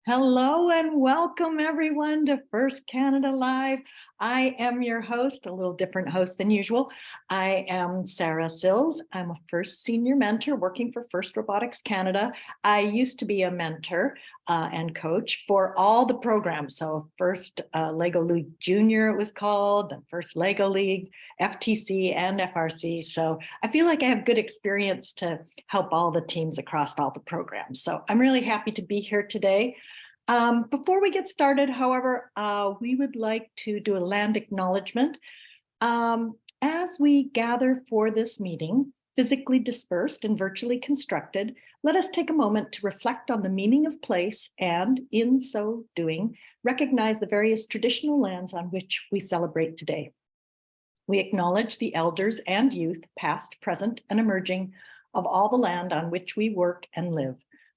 Hello and welcome everyone to First Canada Live. I am your host, a little different host than usual. I am Sarah Sils. I'm a first senior mentor working for First Robotics Canada. I used to be a mentor and coach for all the programs. So First Lego League Junior, it was called, the First Lego League, FTC and FRC. So I feel like I have good experience to help all the teams across all the programs. So I'm really happy to be here today. Before we get started, however, we would like to do a land acknowledgement. As we gather for this meeting, physically dispersed and virtually constructed, let us take a moment to reflect on the meaning of place and, in so doing, recognize the various traditional lands on which we celebrate today. We acknowledge the elders and youth, past, present, and emerging, of all the land on which we work and live.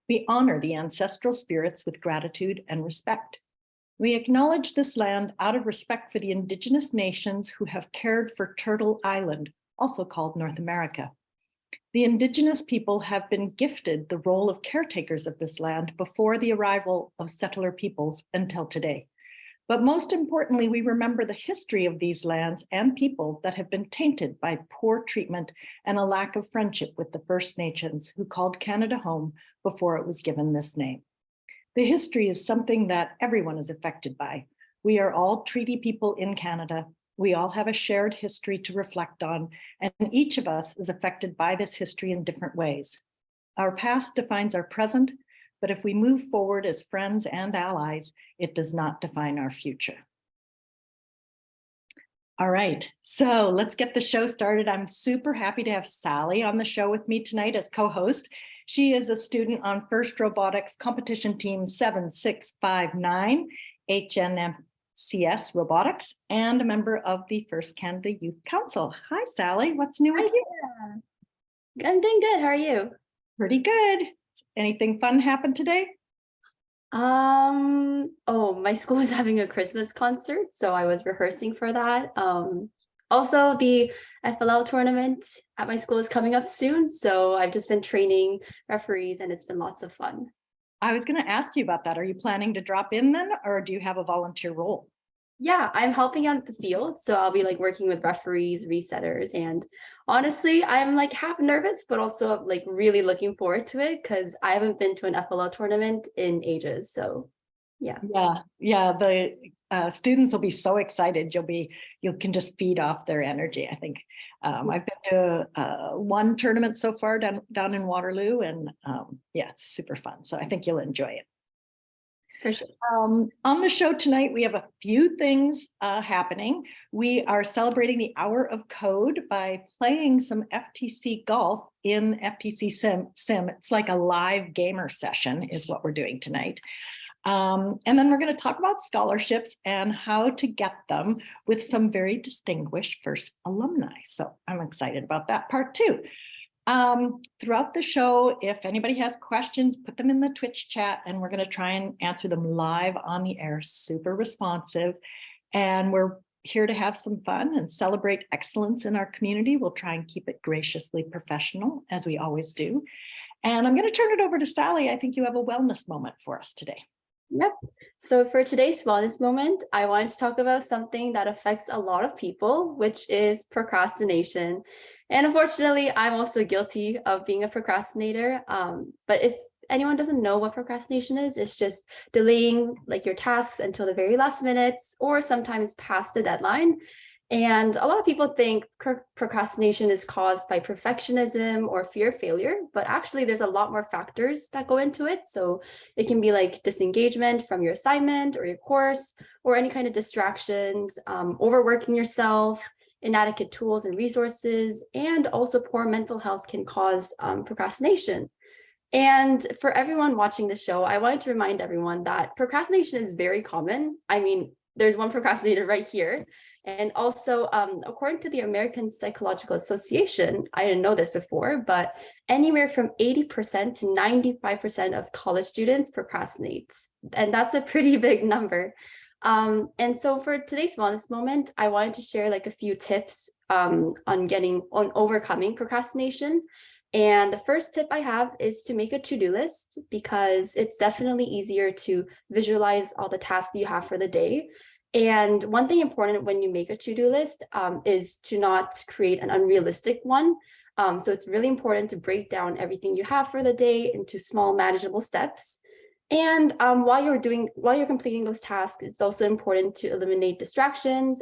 We honor the ancestral spirits with gratitude and respect. We acknowledge this land out of respect for the Indigenous nations who have cared for Turtle Island, also called North America. The Indigenous people have been gifted the role of caretakers of this land before the arrival of settler peoples until today. But most importantly, we remember the history of these lands and people that have been tainted by poor treatment and a lack of friendship with the First Nations who called Canada home before it was given this name. The history is something that everyone is affected by. We are all treaty people in Canada. We all have a shared history to reflect on, and each of us is affected by this history in different ways. Our past defines our present, but if we move forward as friends and allies, it does not define our future. All right, so let's get the show started. I'm super happy to have Sally on the show with me tonight as co-host. She is a student on First Robotics Competition Team 7659, HNMCS Robotics, and a member of the First Canada Youth Council. Hi, Sally, what's new with you? I'm doing good, how are you? Pretty good. Anything fun happen today? Oh, my school is having a Christmas concert, so I was rehearsing for that. Also the FLL tournament at my school is coming up soon, so I've just been training referees and it's been lots of fun. I was going to ask you about that. Are you planning to drop in then, or do you have a volunteer role? Yeah, I'm helping out at the field, so I'll be like working with referees, resetters, and honestly, I'm like half nervous, but also like really looking forward to it because I haven't been to an FLL tournament in ages. So yeah. Yeah. The students will be so excited. You can just feed off their energy. I think I've been to one tournament so far down in Waterloo, and yeah, it's super fun. So I think you'll enjoy it. For sure. On the show tonight, we have a few things happening. We are celebrating the Hour of Code by playing some FTC golf in FTC Sim. It's like a live gamer session is what we're doing tonight. And then we're going to talk about scholarships and how to get them with some very distinguished First alumni. So I'm excited about that part too. Throughout the show, if anybody has questions, put them in the Twitch chat and we're going to try and answer them live on the air, super responsive. And we're here to have some fun and celebrate excellence in our community. We'll try and keep it graciously professional, as we always do. And I'm going to turn it over to Sally. I think you have a wellness moment for us today. Yep. So for today's wellness moment, I wanted to talk about something that affects a lot of people, which is procrastination. And unfortunately, I'm also guilty of being a procrastinator. But if anyone doesn't know what procrastination is, it's just delaying like your tasks until the very last minutes or sometimes past the deadline. And a lot of people think procrastination is caused by perfectionism or fear of failure, but actually there's a lot more factors that go into it. So it can be like disengagement from your assignment or your course, or any kind of distractions, overworking yourself, inadequate tools and resources, and also poor mental health can cause procrastination. And for everyone watching the show, I wanted to remind everyone that procrastination is very common. I mean, there's one procrastinator right here. And also, according to the American Psychological Association, I didn't know this before, but anywhere from 80% to 95% of college students procrastinate. And that's a pretty big number. And so for today's wellness moment, I wanted to share like a few tips on overcoming procrastination. And the first tip I have is to make a to-do list, because it's definitely easier to visualize all the tasks you have for the day. And one thing important when you make a to-do list is to not create an unrealistic one. So it's really important to break down everything you have for the day into small manageable steps. And while you're completing those tasks, it's also important to eliminate distractions.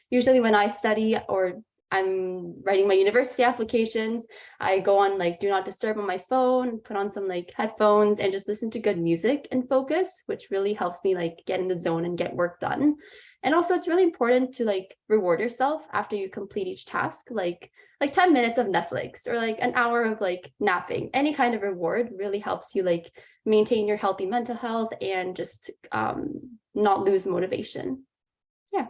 Usually when I study or I'm writing my university applications, I go on like do not disturb on my phone, put on some like headphones and just listen to good music and focus, which really helps me like get in the zone and get work done. And also it's really important to like reward yourself after you complete each task, like 10 minutes of Netflix or like an hour of like napping. Any kind of reward really helps you like maintain your healthy mental health and just not lose motivation. Yeah.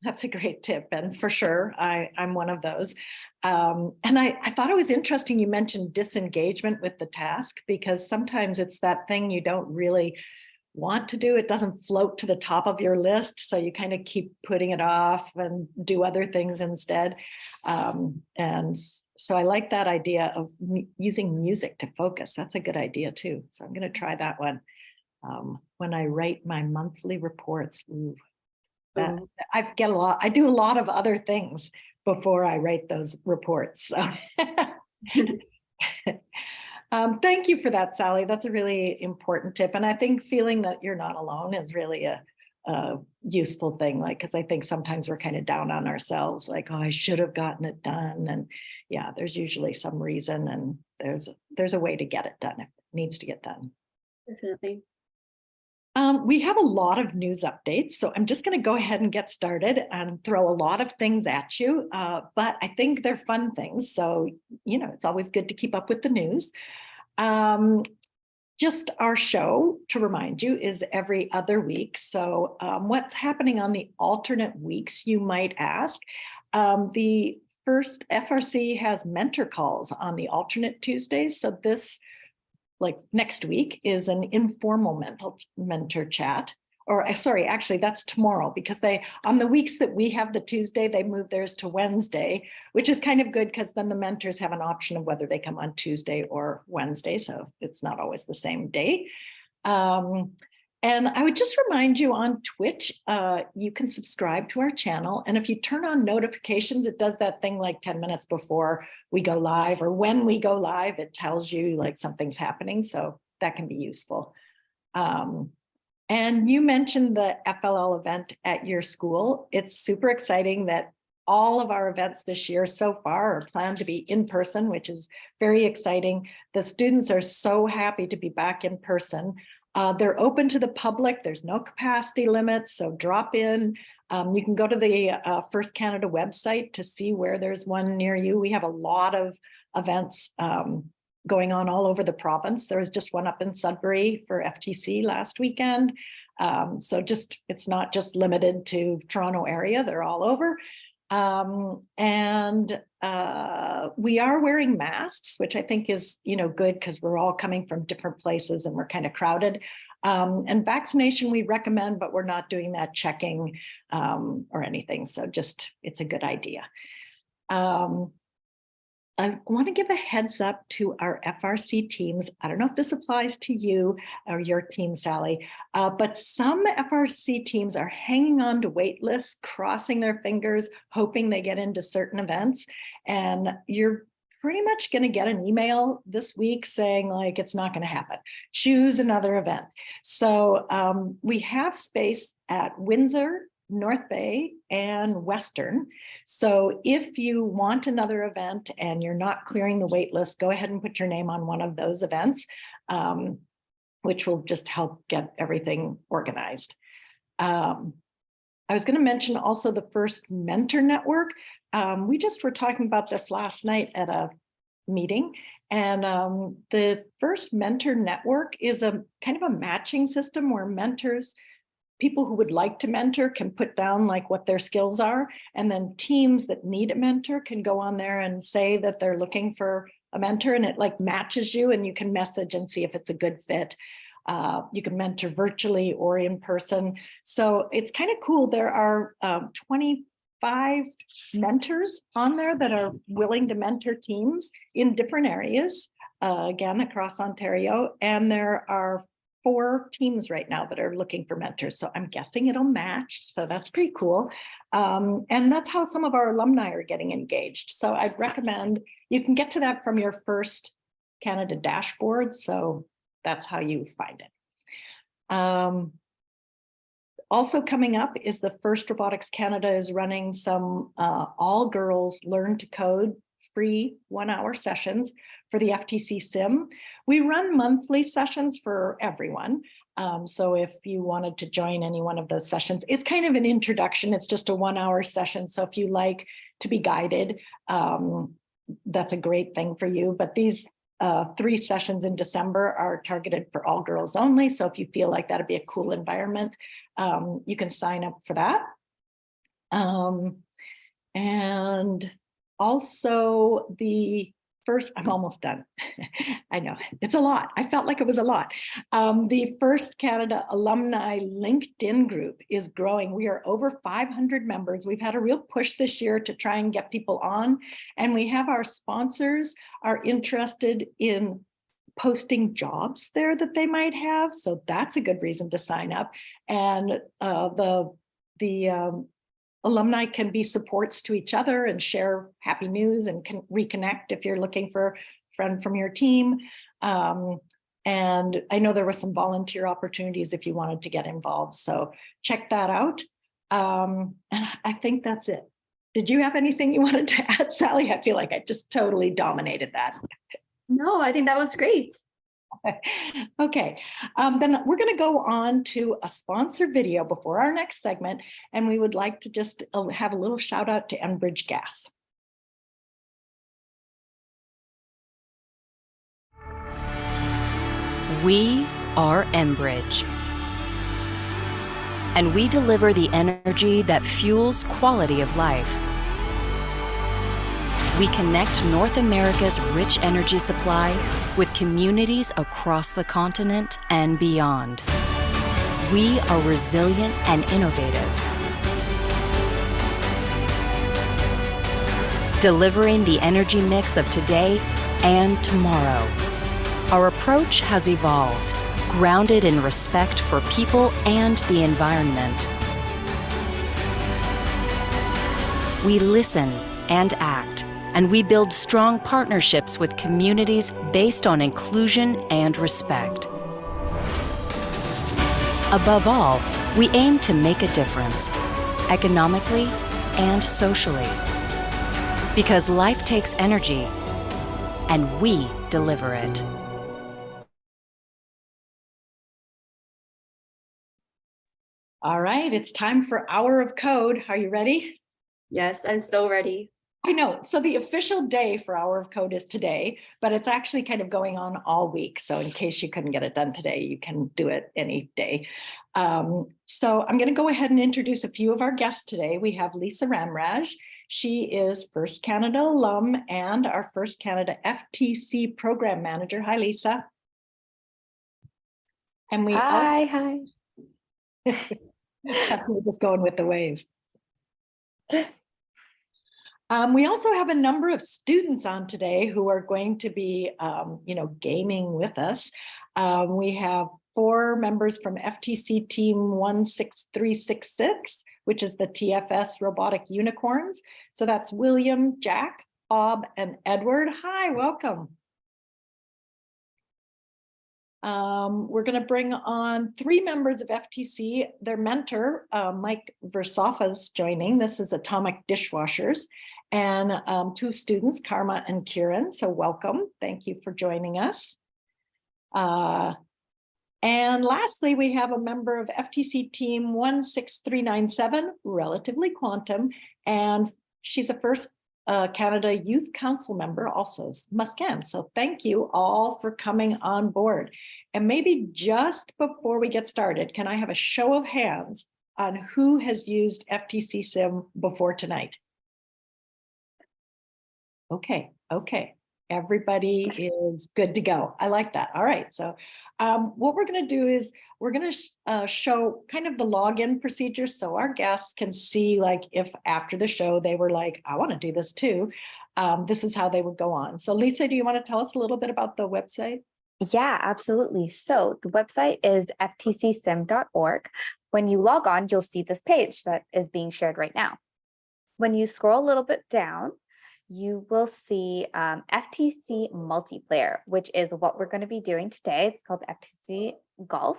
That's a great tip. And for sure, I'm one of those. And I thought it was interesting you mentioned disengagement with the task, because sometimes it's that thing you don't really want to do. It doesn't float to the top of your list. So you kind of keep putting it off and do other things instead. And so I like that idea of using music to focus. That's a good idea too. So I'm going to try that one. When I write my monthly reports, that I do a lot of other things before I write those reports. So thank you for that, Sally. That's a really important tip. And I think feeling that you're not alone is really a useful thing. Like, because I think sometimes we're kind of down on ourselves, like, oh, I should have gotten it done. And yeah, there's usually some reason, and there's a way to get it done if it needs to get done. Definitely. We have a lot of news updates, so I'm just going to go ahead and get started and throw a lot of things at you, but I think they're fun things, so it's always good to keep up with the news. Just our show, to remind you, is every other week, so what's happening on the alternate weeks, you might ask? The first FRC has mentor calls on the alternate Tuesdays, so this like next week is an informal mentor chat, or sorry, actually that's tomorrow, because on the weeks that we have the Tuesday, they move theirs to Wednesday, which is kind of good because then the mentors have an option of whether they come on Tuesday or Wednesday. So it's not always the same day. And I would just remind you on Twitch, you can subscribe to our channel. And if you turn on notifications, it does that thing like 10 minutes before we go live, or when we go live, it tells you like something's happening. So that can be useful. And you mentioned the FLL event at your school. It's super exciting that all of our events this year so far are planned to be in person, which is very exciting. The students are so happy to be back in person. They're open to the public. There's no capacity limits, so drop in. You can go to the First Canada website to see where there's one near you. We have a lot of events going on all over the province. There was just one up in Sudbury for FTC last weekend. So it's not just limited to Toronto area, they're all over. We are wearing masks, which I think is, good because we're all coming from different places and we're kind of crowded. And vaccination we recommend, but we're not doing that checking or anything. So it's a good idea. I want to give a heads up to our FRC teams. I don't know if this applies to you or your team, Sally, but some FRC teams are hanging on to wait lists, crossing their fingers, hoping they get into certain events. And you're pretty much going to get an email this week saying like, it's not going to happen. Choose another event. So we have space at Windsor, North Bay, and Western. So if you want another event and you're not clearing the wait list, go ahead and put your name on one of those events, which will just help get everything organized. I was going to mention also the First Mentor Network. We just were talking about this last night at a meeting, and the First Mentor Network is a kind of a matching system where people who would like to mentor can put down like what their skills are, and then teams that need a mentor can go on there and say that they're looking for a mentor, and it like matches you, and you can message and see if it's a good fit. You can mentor virtually or in person. So it's kind of cool. There are 5 mentors on there that are willing to mentor teams in different areas, again, across Ontario. And there are 4 teams right now that are looking for mentors. So I'm guessing it'll match. So that's pretty cool. And that's how some of our alumni are getting engaged. So I'd recommend you can get to that from your First Canada dashboard. So that's how you find it. Also coming up is the First Robotics Canada is running some all girls learn to code free 1-hour sessions for the FTC Sim. We run monthly sessions for everyone. So if you wanted to join any one of those sessions, it's kind of an introduction. It's just a 1-hour session. So if you like to be guided, that's a great thing for you. But these 3 sessions in December are targeted for all girls only. So if you feel like that'd be a cool environment, you can sign up for that. And also the first, I'm almost done. I know it's a lot. I felt like it was a lot. The First Canada Alumni LinkedIn group is growing. We are over 500 members. We've had a real push this year to try and get people on. And we have our sponsors are interested in posting jobs there that they might have. So that's a good reason to sign up. And the alumni can be supports to each other and share happy news and can reconnect if you're looking for a friend from your team. And I know there were some volunteer opportunities if you wanted to get involved. So check that out. And I think that's it. Did you have anything you wanted to add, Sally? I feel like I just totally dominated that. No, I think that was great. Okay, then we're going to go on to a sponsored video before our next segment, and we would like to just have a little shout out to Enbridge Gas. We are Enbridge, and we deliver the energy that fuels quality of life. We connect North America's rich energy supply with communities across the continent and beyond. We are resilient and innovative, delivering the energy mix of today and tomorrow. Our approach has evolved, grounded in respect for people and the environment. We listen and act, and we build strong partnerships with communities based on inclusion and respect. Above all, we aim to make a difference, economically and socially. Because life takes energy, and we deliver it. All right, it's time for Hour of Code. Are you ready? Yes, I'm so ready. I know. So the official day for Hour of Code is today, but it's actually kind of going on all week. So in case you couldn't get it done today, you can do it any day. So I'm going to go ahead and introduce a few of our guests today. We have Lisa Ramraj. She is First Canada alum and our First Canada FTC program manager. Hi, Lisa. And we Hi. We're just going with the wave. We also have a number of students on today who are going to be, gaming with us. We have 4 members from FTC team 16366, which is the TFS Robotic Unicorns. So that's William, Jack, Bob, and Edward. Hi, welcome. We're going to bring on 3 members of FTC. Their mentor, Mike Varsava, is joining. This is Atomic Dishwashers. And 2 students, Karma and Keiran. So welcome. Thank you for joining us. And lastly, we have a member of FTC team 16397, Relatively Quantum, and she's a First Canada Youth Council member, also Muskaan. So thank you all for coming on board. And maybe just before we get started, can I have a show of hands on who has used FTC Sim before tonight? Okay. everybody is good to go. I like that. All right. So what we're going to do is we're going to show kind of the login procedure so our guests can see, like, if after the show they were like, I want to do this too. This is how they would go on. So Lisa, do you want to tell us a little bit about the website? Yeah, absolutely. So the website is ftcsim.org. When you log on, you'll see this page that is being shared right now. When you scroll a little bit down, you will see FTC multiplayer, which is what we're going to be doing today. It's called FTC Golf.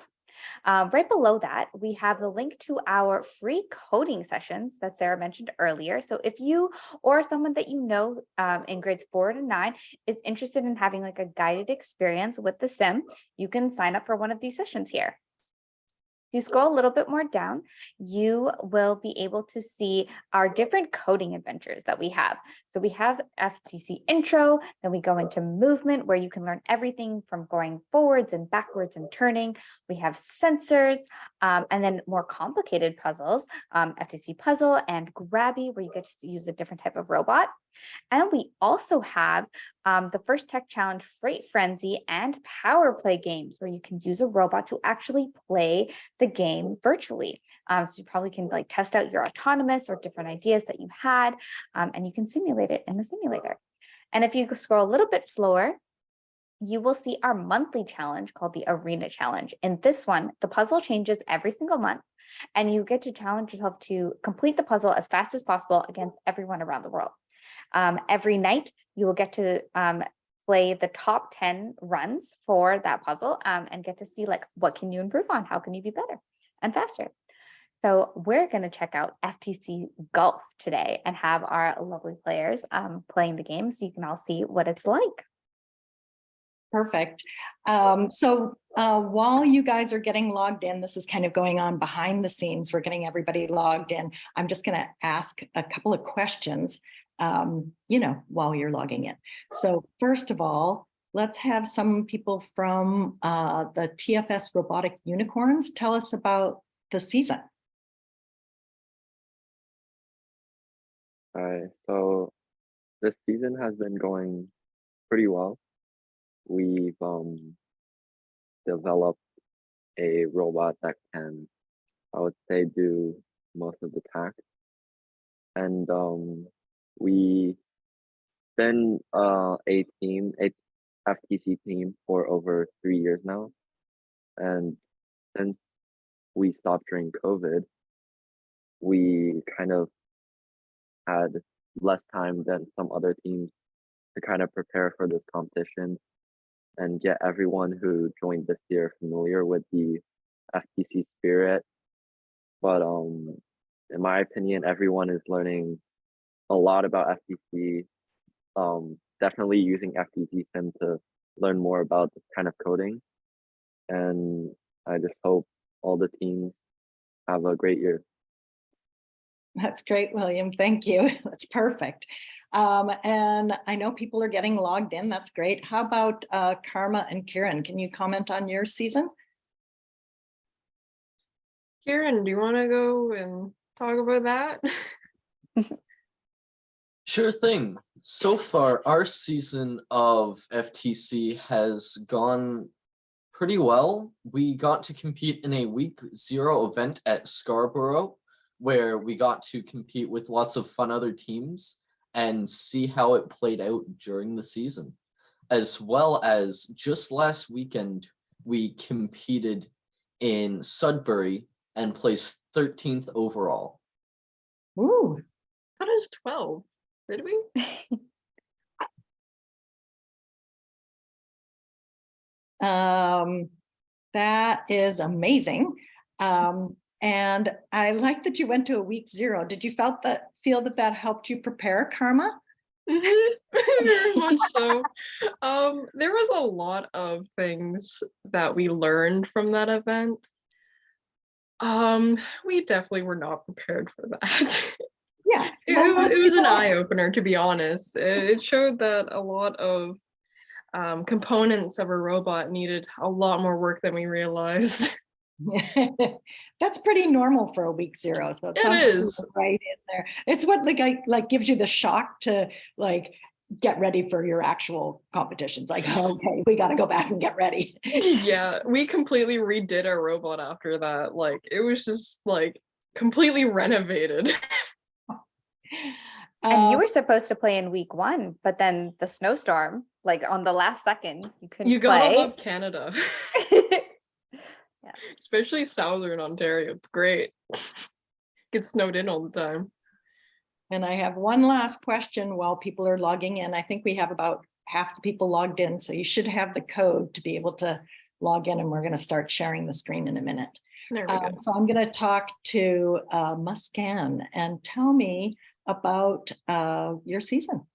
Right below that, we have the link to our free coding sessions that Sarah mentioned earlier. So if you or someone that you know in grades 4 to 9 is interested in having like a guided experience with the sim, you can sign up for one of these sessions here. If you scroll a little bit more down, you will be able to see our different coding adventures that we have. So we have FTC intro, then we go into movement where you can learn everything from going forwards and backwards and turning. We have sensors, and then more complicated puzzles, FTC puzzle and grabby, where you get to use a different type of robot. And we also have the First Tech Challenge Freight Frenzy and Power Play games, where you can use a robot to actually play the game virtually. So you probably can like test out your autonomous or different ideas that you had, and you can simulate it in the simulator. And if you scroll a little bit slower, you will see our monthly challenge called the Arena Challenge. In this one, the puzzle changes every single month, and you get to challenge yourself to complete the puzzle as fast as possible against everyone around the world. Every night, you will get to play the top 10 runs for that puzzle and get to see like what can you improve on, how can you be better and faster. So we're going to check out FTC Golf today and have our lovely players playing the game so you can all see what it's like. Perfect. So while you guys are getting logged in, this is kind of going on behind the scenes. We're getting everybody logged in. I'm just going to ask a couple of questions, while you're logging in. So first of all, let's have some people from the TFS Robotic Unicorns tell us about the season. Hi, so this season has been going pretty well. We've developed a robot that can, I would say, do most of the tasks. And we've been a FTC team for over 3 years now. And since we stopped during COVID, we kind of had less time than some other teams to kind of prepare for this competition and get everyone who joined this year familiar with the FTC spirit. But in my opinion, everyone is learning a lot about FTC. Definitely using FTC Sim to learn more about this kind of coding. And I just hope all the teams have a great year. That's great, William. Thank you. That's perfect. And I know people are getting logged in. That's great. How about Karma and Keiran? Can you comment on your season? Keiran, do you want to go and talk about that? Sure thing. So far, our season of FTC has gone pretty well. We got to compete in a week 0 event at Scarborough, where we got to compete with lots of fun other teams and see how it played out during the season. As well as just last weekend, we competed in Sudbury and placed 13th overall. Ooh. How does 12? Did we? That is amazing. And I like that you went to a week 0. Did you feel that helped you prepare, Karma? Very much so. There was a lot of things that we learned from that event. We definitely were not prepared for that. Yeah, it was an eye-opener, to be honest. It showed that a lot of components of a robot needed a lot more work than we realized. That's pretty normal for a week 0. So it is right in there. It's what like gives you the shock to like get ready for your actual competitions. Like, okay, we got to go back and get ready. Yeah, we completely redid our robot after that. Like, it was just like completely renovated. And you Um, were supposed to play in week 1, but then the snowstorm, like on the last second, you couldn't You gotta play. love Canada, Yeah. especially Southern Ontario. It's great. Gets snowed in all the time. And I have one last question while people are logging in. I think we have about half the people logged in, so you should have the code to be able to log in, and we're going to start sharing the screen in a minute. There we go. So I'm going to talk to Muskaan and tell me about your season.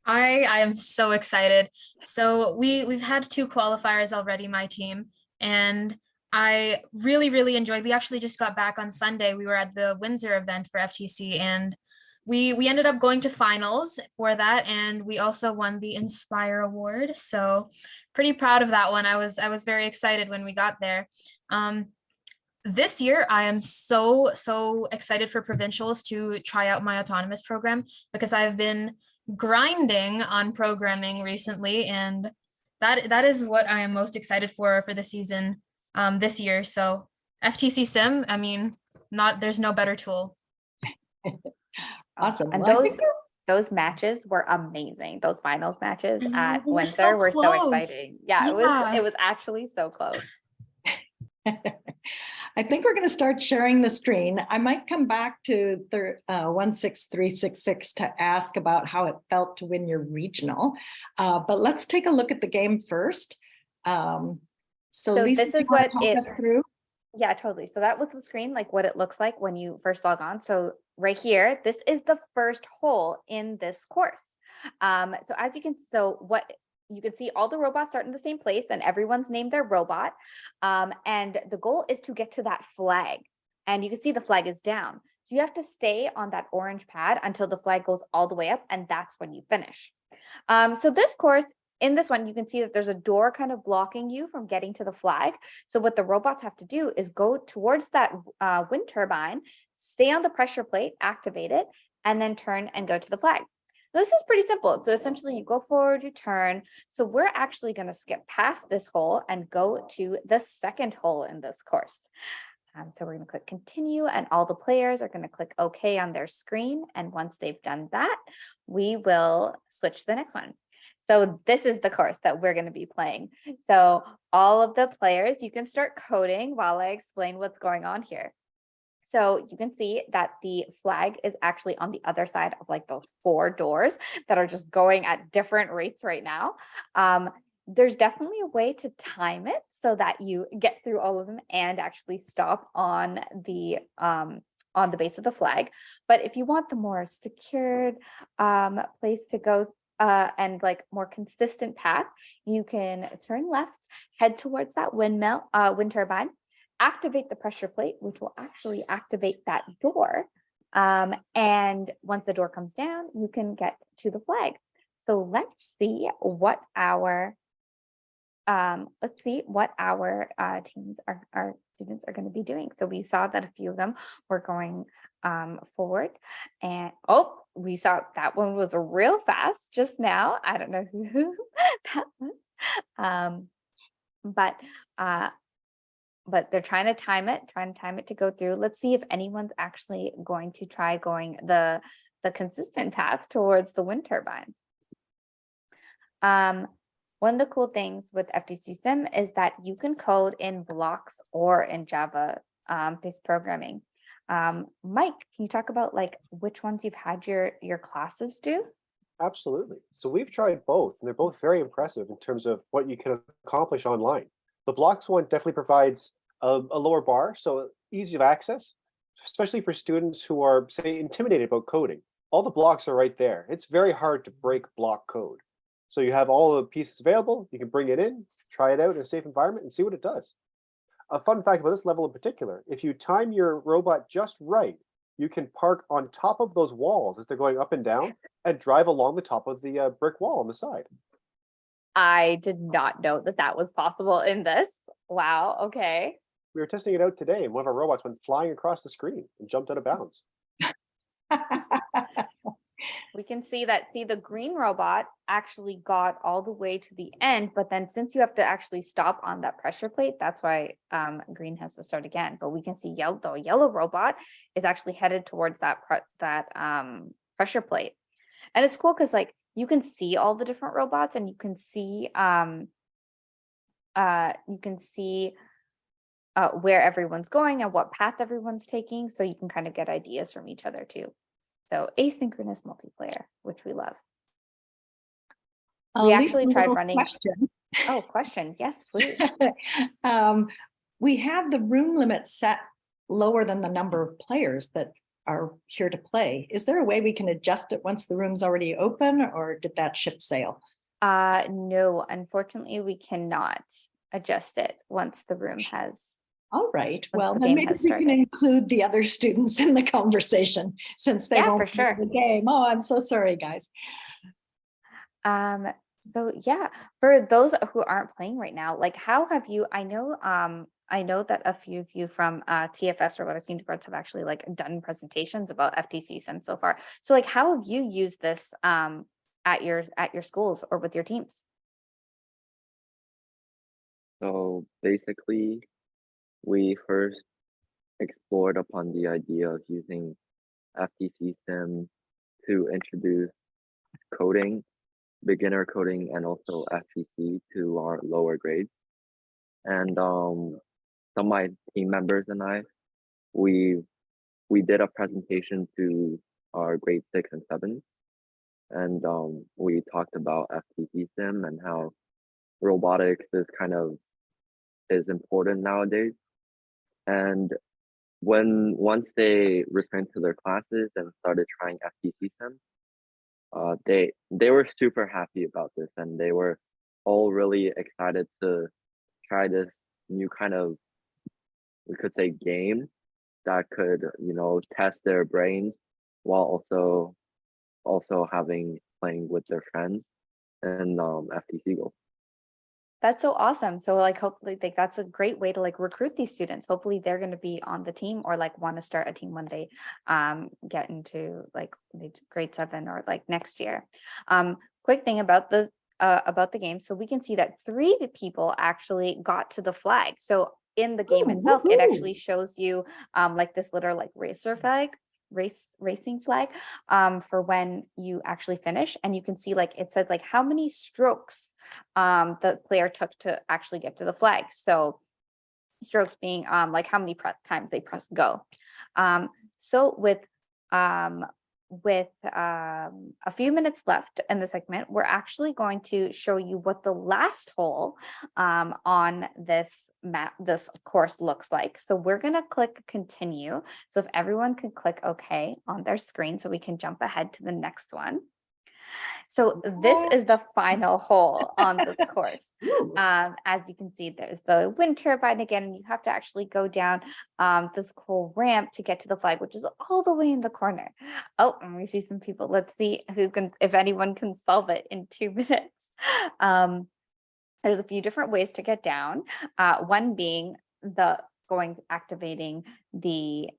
I am so excited. So we've had 2 qualifiers already, my team, and I really enjoyed. We actually just got back on Sunday. We were at the Windsor event for FTC, and we ended up going to finals for that, and we also won the Inspire Award. So pretty proud of that one. I was very excited when we got there. This year, I am so excited for provincials to try out my autonomous program, because I've been grinding on programming recently, and that is what I am most excited for the season this year. So FTC Sim, I mean, there's no better tool. Awesome. And Well, I think those matches were amazing. Those finals matches I know, at they were Windsor so were so close. exciting. Yeah, Yeah. it was actually so close. I think we're going to start sharing the screen. I might come back to 16366 to ask about how it felt to win your regional. But let's take a look at the game first. So Lisa, this do you is wanna what talk us through? Yeah, totally. So that was the screen, like what it looks like when you first log on. So right here, this is the first hole in this course. So as you can, what you can see, all the robots start in the same place, and everyone's named their robot. And the goal is to get to that flag. And you can see the flag is down. So you have to stay on that orange pad until the flag goes all the way up, and that's when you finish. So this course, in this one, you can see that there's a door kind of blocking you from getting to the flag. So what the robots have to do is go towards that wind turbine, stay on the pressure plate, activate it, and then turn and go to the flag. This is pretty simple. So essentially you go forward, you turn. So we're actually going to skip past this hole and go to the second hole in this course. So we're going to click continue, and all the players are going to click OK on their screen. And once they've done that, we will switch to the next one. So this is the course that we're going to be playing. So all of the players, you can start coding while I explain what's going on here. So you can see that the flag is actually on the other side of like those 4 doors that are just going at different rates right now. There's definitely a way to time it so that you get through all of them and actually stop on the base of the flag. But if you want the more secured place to go and like more consistent path, you can turn left, head towards that wind turbine, activate the pressure plate, which will actually activate that door. And once the door comes down, you can get to the flag. So let's see what our teams, our students are going to be doing. So we saw that a few of them were going forward, and we saw that one was real fast just now. I don't know who that was, but they're trying to time it to go through. Let's see if anyone's actually going to try going the consistent path towards the wind turbine. One of the cool things with FTC Sim is that you can code in blocks or in Java based programming. Mike, can you talk about like which ones you've had your classes do? Absolutely. So we've tried both, and they're both very impressive in terms of what you can accomplish online. The blocks one definitely provides a lower bar, so easy of access, especially for students who are, say, intimidated about coding. All the blocks are right there. It's very hard to break block code. So you have all the pieces available, you can bring it in, try it out in a safe environment and see what it does. A fun fact about this level in particular, if you time your robot just right, you can park on top of those walls as they're going up and down and drive along the top of the brick wall on the side. I did not know that that was possible in this. Wow, okay. We were testing it out today, and one of our robots went flying across the screen and jumped out of bounds. We can see that, the green robot actually got all the way to the end, but then since you have to actually stop on that pressure plate, that's why green has to start again. But we can see the yellow robot is actually headed towards that pressure plate. And it's cool because like you can see all the different robots, and you can see where everyone's going and what path everyone's taking, so you can kind of get ideas from each other too. So asynchronous multiplayer, which we love. We actually Lisa, tried little running. Question. Oh, question. Yes, please. We have the room limit set lower than the number of players that are here to play. Is there a way we can adjust it once the room's already open, or did that ship sail? No, unfortunately, we cannot adjust it once the room has. All right. Once Well, the then game maybe has we can started. include the other students in the conversation, since they Yeah, won't for play sure. the game. Oh, I'm so sorry, guys. So yeah, for those who aren't playing right now, like how have you, I know that a few of you from TFS, Robotics Unicorns, have actually like done presentations about FTC Sim so far. So like how have you used this at your schools or with your teams? So basically, we first explored upon the idea of using FTC Sim to introduce coding, beginner coding, and also FTC to our lower grades. And some of my team members and I, we did a presentation to our grade 6 and 7, and we talked about FTC Sim and how robotics is important nowadays. And once they returned to their classes and started trying FTC Sim, they were super happy about this, and they were all really excited to try this new kind of, we could say, game that could, test their brains while also playing with their friends and FTC Go. That's so awesome. So like hopefully like that's a great way to like recruit these students. Hopefully they're going to be on the team or like want to start a team when they get into like grade 7 or like next year. Quick thing about the game. So we can see that 3 people actually got to the flag. So in the game itself, it actually shows you like this little like racing flag for when you actually finish, and you can see like it says like how many strokes the player took to actually get to the flag. So strokes being like how many times they press go. So with a few minutes left in the segment, we're actually going to show you what the last hole on this course looks like. So we're going to click continue. So if everyone can click OK on their screen so we can jump ahead to the next one. So this is the final hole on this course. As you can see, there's the wind turbine again, and you have to actually go down this cool ramp to get to the flag, which is all the way in the corner. Oh, and we see some people. Let's see if anyone can solve it in 2 minutes. There's a few different ways to get down. One being activating the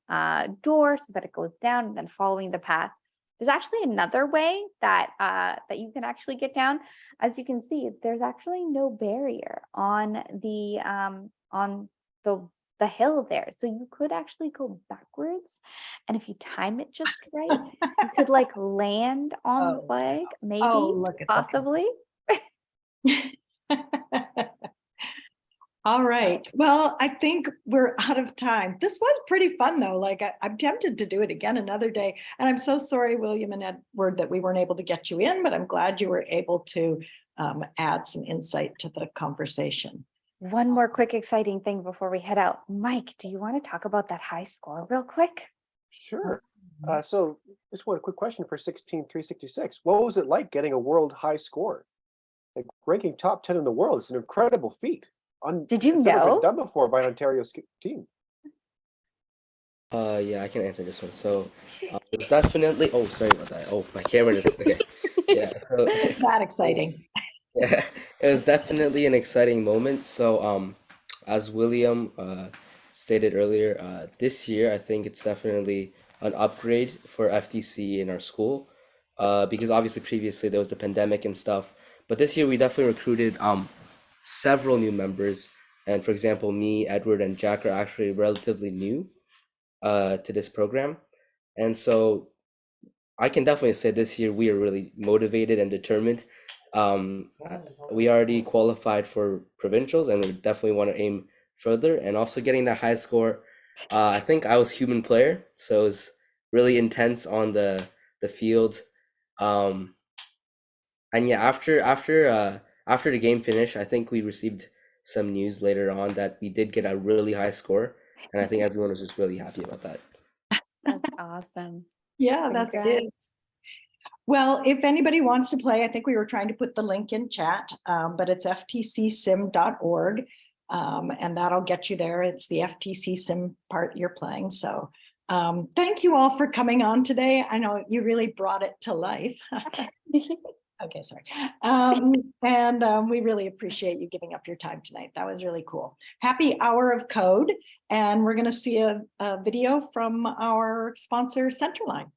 door so that it goes down and then following the path. There's actually another way that you can actually get down. As you can see, there's actually no barrier on the hill there. So you could actually go backwards. And if you time it just right, you could like land on the flag, maybe, possibly. All right. Well, I think we're out of time. This was pretty fun, though. Like, I'm tempted to do it again another day. And I'm so sorry, William and Edward, that we weren't able to get you in, but I'm glad you were able to add some insight to the conversation. One more quick exciting thing before we head out. Mike, do you want to talk about that high score real quick? Sure. So just one quick question for 16366. What was it like getting a world high score? Like ranking top 10 in the world is an incredible feat. Did you it's never know? been done before by an Ontario team. Yeah, I can answer this one. So it was definitely. Oh, sorry about that. Oh, my camera just. Okay. Yeah. So it's not exciting. Yeah, it was definitely an exciting moment. So as William stated earlier, this year I think it's definitely an upgrade for FTC in our school. because obviously previously there was the pandemic and stuff. But this year we definitely recruited several new members. And for example, me, Edward, and Jack are actually relatively new to this program. And so I can definitely say this year we are really motivated and determined. We already qualified for provincials and we definitely want to aim further, and also getting that high score. I think I was human player, so it was really intense on the field. And yeah, after the game finished, I think we received some news later on that we did get a really high score, and I think everyone was just really happy about that. That's awesome. Yeah, that Congrats. is. Well, if anybody wants to play, I think we were trying to put the link in chat, but it's ftcsim.org, and that'll get you there. It's the FTC Sim part you're playing. So thank you all for coming on today. I know you really brought it to life. Okay, sorry. We really appreciate you giving up your time tonight. That was really cool. Happy Hour of Code. And we're going to see a video from our sponsor, Centerline.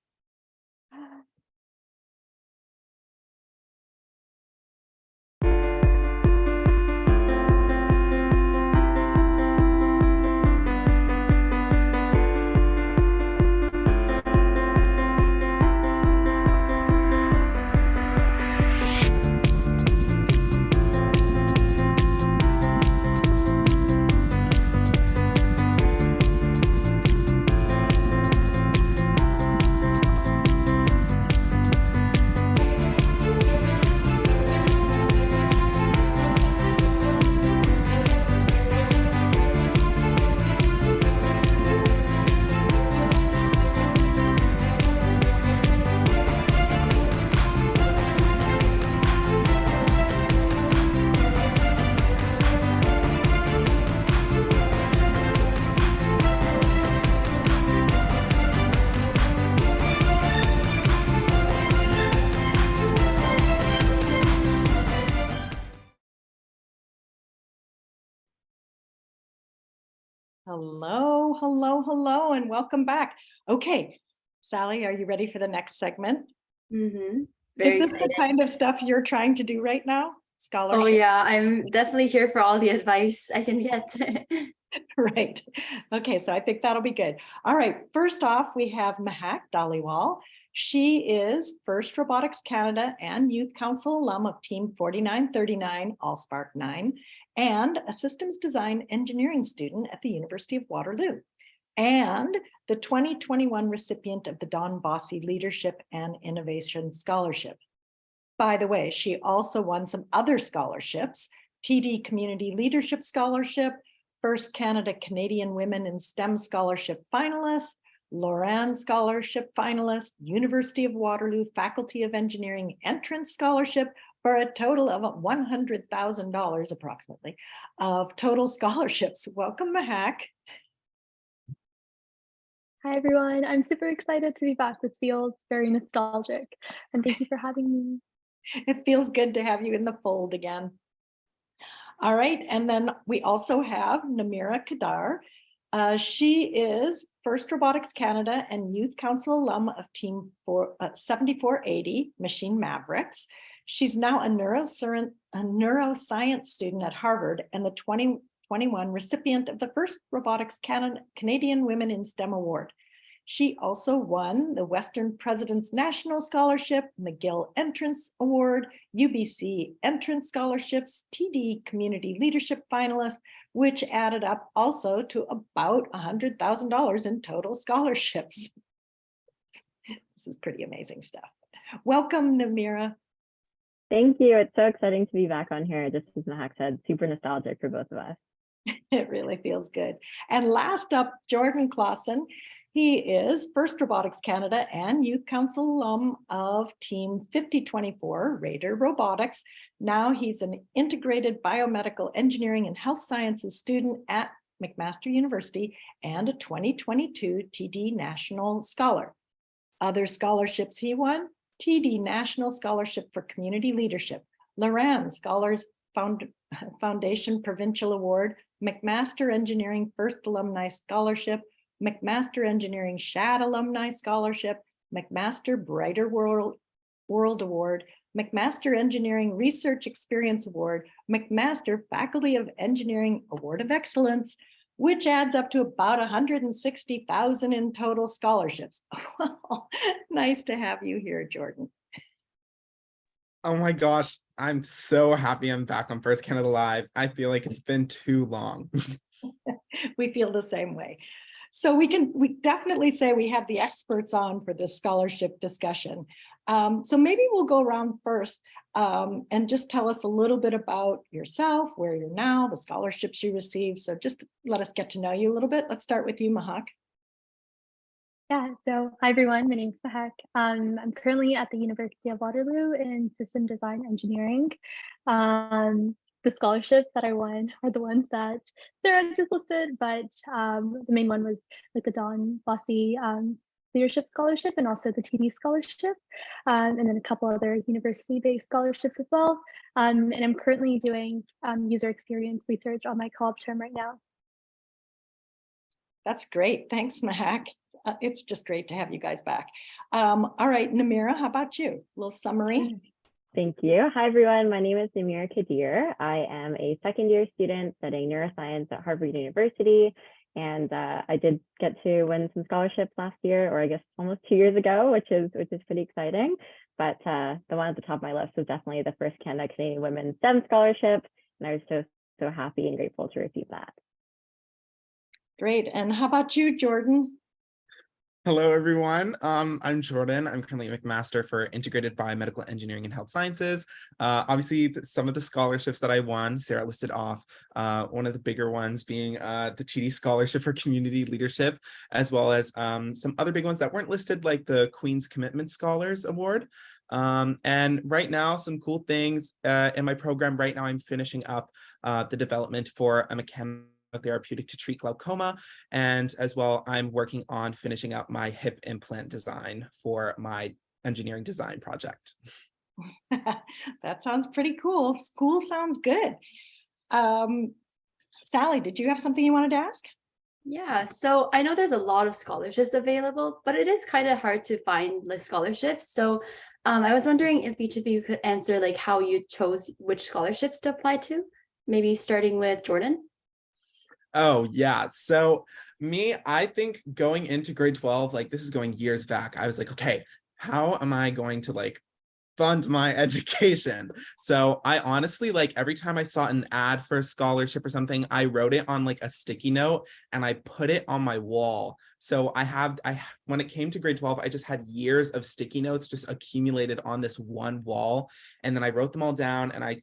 Hello, hello, hello, and welcome back. Okay, Sally, are you ready for the next segment? Mm-hmm. Is this the kind of stuff you're trying to do right now? Scholarship. Oh yeah, I'm definitely here for all the advice I can get. Right. Okay, so I think that'll be good. All right, first off, we have Mehak Dhaliwal. She is First Robotics Canada and Youth Council alum of Team 4939, AllSpark 9, and a systems design engineering student at the University of Waterloo, and the 2021 recipient of the Don Bossie Leadership and Innovation Scholarship. By the way, she also won some other scholarships: TD Community Leadership Scholarship, First Canada Canadian Women in STEM Scholarship finalist, Loran Scholarship finalist, University of Waterloo Faculty of Engineering Entrance Scholarship, for a total of $100,000 approximately of total scholarships. Welcome, Mehak. Hi, everyone. I'm super excited to be back. This feels very nostalgic, and thank you for having me. It feels good to have you in the fold again. All right, and then we also have Namirah Kadar. She is First Robotics Canada and Youth Council alum of Team 7480, Machine Mavericks. She's now a neuroscience student at Harvard and the 2021 recipient of the First Robotics Canadian Women in STEM Award. She also won the Western President's National Scholarship, McGill Entrance Award, UBC Entrance Scholarships, TD Community Leadership Finalist, which added up also to about $100,000 in total scholarships. This is pretty amazing stuff. Welcome, Namirah. Thank you. It's so exciting to be back on here. Just as Mehak said, super nostalgic for both of us. It really feels good. And last up, Jordan Clausen. He is First Robotics Canada and Youth Council alum of Team 5024, Raider Robotics. Now he's an integrated biomedical engineering and health sciences student at McMaster University and a 2022 TD National Scholar. Other scholarships he won: TD National Scholarship for Community Leadership, Loran Scholars Foundation Provincial Award, McMaster Engineering First Alumni Scholarship, McMaster Engineering Shad Alumni Scholarship, McMaster Brighter World World Award, McMaster Engineering Research Experience Award, McMaster Faculty of Engineering Award of Excellence, which adds up to about 160,000 in total scholarships. Well, nice to have you here, Jordan. Oh my gosh, I'm so happy I'm back on First Canada Live. I feel like it's been too long. We feel the same way. So we definitely say we have the experts on for this scholarship discussion. So maybe we'll go around first and just tell us a little bit about yourself, where you're now, the scholarships you received. So just let us get to know you a little bit. Let's start with you, Mehak. Yeah, so hi everyone, my name's Mehak. I'm currently at the University of Waterloo in System Design Engineering. The scholarships that I won are the ones that Sarah just listed, but the main one was like the Don Bossy Leadership Scholarship and also the TD Scholarship, and then a couple other university-based scholarships as well. And I'm currently doing user experience research on my co-op term right now. That's great. Thanks, Mehak. It's just great to have you guys back. All right, Namirah, how about you? A little summary. Thank you. Hi, everyone. My name is Namirah Kadir. I am a second-year student studying neuroscience at Harvard University. And I did get to win some scholarships last year, or I guess almost 2 years ago, which is pretty exciting. But the one at the top of my list was definitely the first Canada Canadian Women's STEM Scholarship. And I was so happy and grateful to receive that. Great. And how about you, Jordan? Hello, everyone. I'm Jordan. I'm currently a McMaster for Integrated Biomedical Engineering and Health Sciences. Obviously, some of the scholarships that I won, Sarah listed off, one of the bigger ones being the TD Scholarship for Community Leadership, as well as some other big ones that weren't listed, like the Queen's Commitment Scholars Award. And right now, some cool things in my program right now, I'm finishing up the development for a mechanical therapeutic to treat glaucoma, and as well I'm working on finishing up my hip implant design for my engineering design project. That sounds pretty cool. School sounds good. Sally, did you have something you wanted to ask? Yeah, so I know there's a lot of scholarships available, but it is kind of hard to find the scholarships. So I was wondering if each of you could answer like how you chose which scholarships to apply to, maybe starting with Jordan. Oh, yeah. So I think going into grade 12, like this is going years back, I was like, okay, how am I going to like fund my education? So I honestly, like every time I saw an ad for a scholarship or something, I wrote it on like a sticky note and I put it on my wall. So when it came to grade 12, I just had years of sticky notes just accumulated on this one wall. And then I wrote them all down and I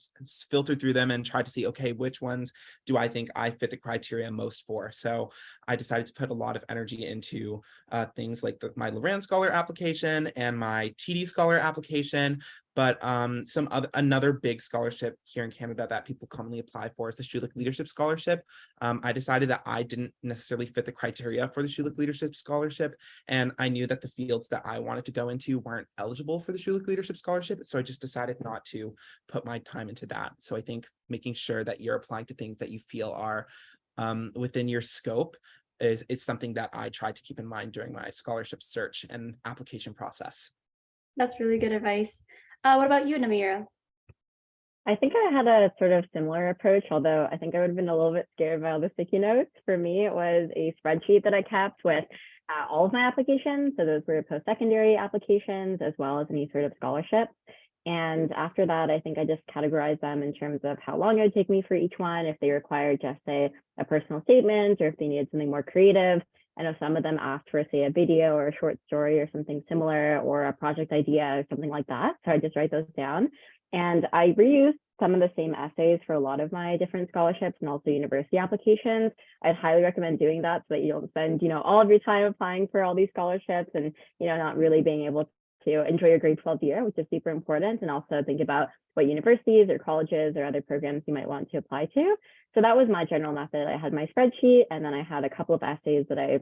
filtered through them and tried to see, okay, which ones do I think I fit the criteria most for? So I decided to put a lot of energy into things like my Loran Scholar application and my TD Scholar application. But another big scholarship here in Canada that people commonly apply for is the Schulich Leadership Scholarship. I decided that I didn't necessarily fit the criteria for the Schulich Leadership Scholarship, and I knew that the fields that I wanted to go into weren't eligible for the Schulich Leadership Scholarship, so I just decided not to put my time into that. So I think making sure that you're applying to things that you feel are within your scope is something that I tried to keep in mind during my scholarship search and application process. That's really good advice. What about you, Namirah? I think I had a sort of similar approach, although I think I would have been a little bit scared by all the sticky notes. For me, it was a spreadsheet that I kept with all of my applications. So those were post-secondary applications as well as any sort of scholarships. And after that, I think I just categorized them in terms of how long it would take me for each one, if they required just say a personal statement or if they needed something more creative. I know some of them asked for, say, a video or a short story or something similar, or a project idea or something like that. So I just write those down. And I reused some of the same essays for a lot of my different scholarships and also university applications. I'd highly recommend doing that so that you don't spend, all of your time applying for all these scholarships and, not really being able to enjoy your grade 12 year, which is super important. And also think about what universities or colleges or other programs you might want to apply to. So that was my general method. I had my spreadsheet, and then I had a couple of essays that I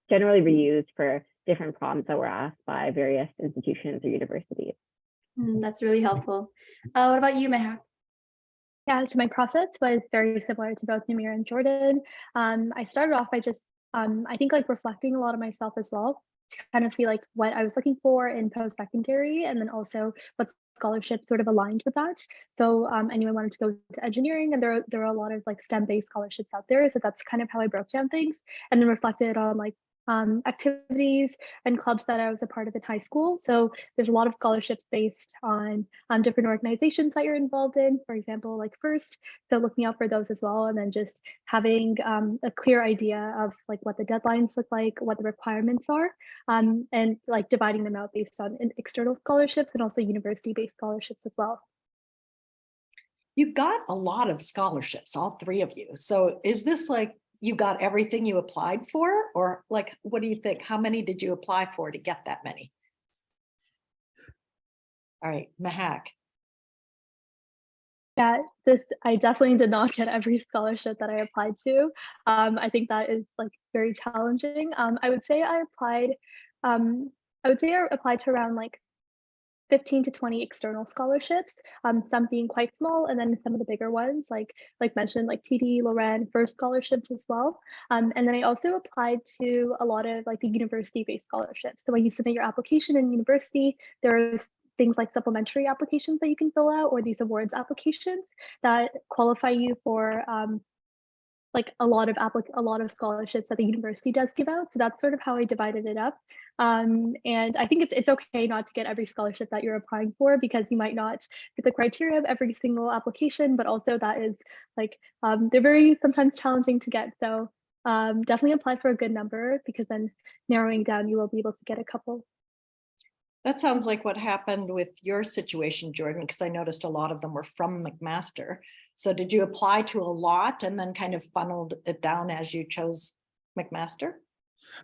generally reused for different problems that were asked by various institutions or universities. That's really helpful. What about you, Mehak? Yeah, so my process was very similar to both Namirah and Jordan. I started off by just, I think like reflecting a lot of myself as well. to kind of see like what I was looking for in post-secondary, and then also what scholarships sort of aligned with that. So anyone wanted to go to engineering, and there are a lot of like STEM-based scholarships out there. So that's kind of how I broke down things, and then reflected on like activities and clubs that I was a part of in high school. So there's a lot of scholarships based on different organizations that you're involved in, for example, like FIRST. So looking out for those as well, and then just having a clear idea of like what the deadlines look like, what the requirements are, and like dividing them out based on external scholarships and also university-based scholarships as well. You got a lot of scholarships, all three of you. So is this like you got everything you applied for, or like, what do you think? How many did you apply for to get that many? All right, Mehak. Yeah, I definitely did not get every scholarship that I applied to. I think that is like very challenging. I would say I applied to around like 15 to 20 external scholarships, some being quite small, and then some of the bigger ones, like mentioned, like TD, Loren, FIRST scholarships as well. And then I also applied to a lot of like the university-based scholarships. So when you submit your application in university, there's things like supplementary applications that you can fill out, or these awards applications that qualify you for like a lot of scholarships that the university does give out. So that's sort of how I divided it up. And I think it's okay not to get every scholarship that you're applying for, because you might not fit the criteria of every single application, but also that is like, they're very sometimes challenging to get. So definitely apply for a good number, because then narrowing down, you will be able to get a couple. That sounds like what happened with your situation, Jordan, because I noticed a lot of them were from McMaster. So did you apply to a lot and then kind of funneled it down as you chose McMaster?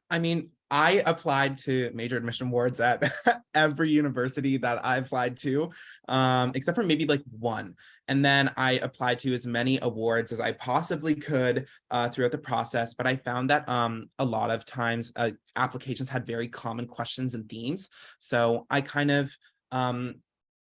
I mean, I applied to major admission awards at every university that I applied to, except for maybe like one. And then I applied to as many awards as I possibly could throughout the process. But I found that a lot of times applications had very common questions and themes. So I kind of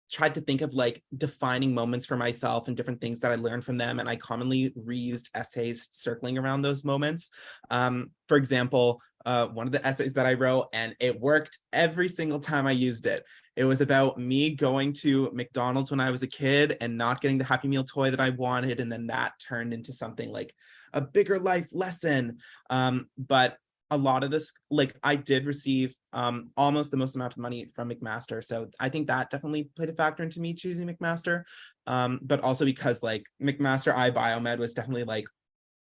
tried to think of like defining moments for myself and different things that I learned from them. And I commonly reused essays circling around those moments. For example, one of the essays that I wrote, and it worked every single time I used it. It was about me going to McDonald's when I was a kid and not getting the Happy Meal toy that I wanted. And then that turned into something like a bigger life lesson. But a lot of this, like I did receive almost the most amount of money from McMaster. So I think that definitely played a factor into me choosing McMaster. But also because like McMaster iBiomed was definitely like